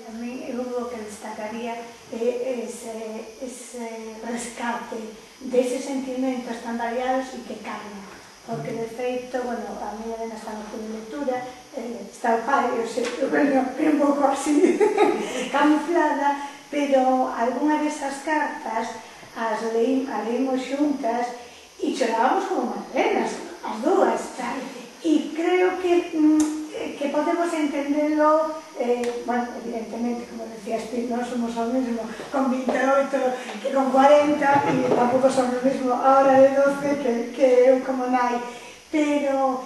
A mí eu o que destacaría é ese rescate deses sentimentos tan variados e que cambian. Porque, de feito, bueno, a miña nena está no club de lectura, está o pai, é un pouco así, camuflada, pero algunha desas cartas as leímos xuntas e chorábamos como madalenas, as dúas, e creo que podemos entendelo, bueno, evidentemente, como decías ti, non somos o mesmo con 28 que con 40 e tampouco somos o mesmo a hora de 12 que eu como nai, pero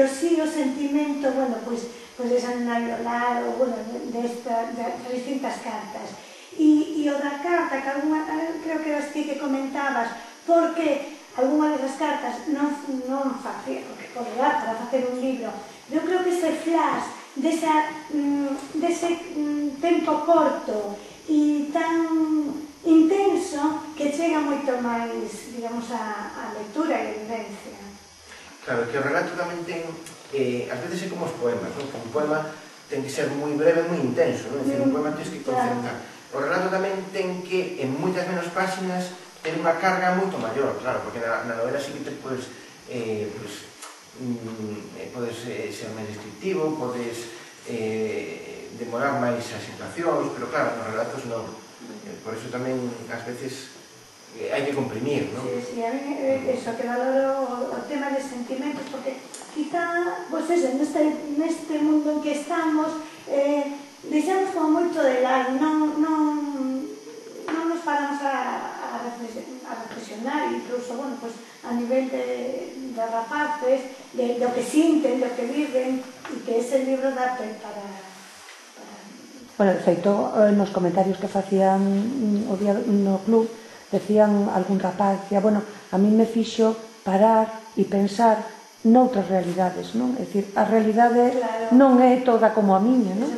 sí o sentimento, bueno, pois esa nena violar, ou, bueno, das distintas cartas. E o da carta, que creo que eras ti que comentabas, porque algunha desas cartas non facía, porque poderá para facer un libro, eu creo que ese flash dese tempo corto e tan intenso que chega moito máis, digamos, a lectura e a vivencia. Claro, que o relato tamén ten, ás veces é como os poemas, que un poema ten que ser moi breve e moi intenso, é dicir, un poema tens que concentrar. O relato tamén ten que, en moitas menos páxinas, ter unha carga moito maior, claro, porque na novela sí que podes ser máis descriptivo, podes demorar máis as situacións, pero claro, nos relatos non. Por iso tamén, ás veces, hai que comprimir, non? Sí, a mí eso, que valoro o tema de sentimentos, porque quizá, pois eso, neste mundo en que estamos, deixamos como moito de lado, non nos paramos a reflexionar, incluso, bueno, pues a nivel de rapaces, do que sinten, do que viven, e que ese libro dá para... Bueno, de feito, nos comentarios que facían no club, decían algún rapaz, decía, bueno, a mí me fixo parar e pensar noutras realidades, non? É dicir, a realidade non é toda como a miña, non?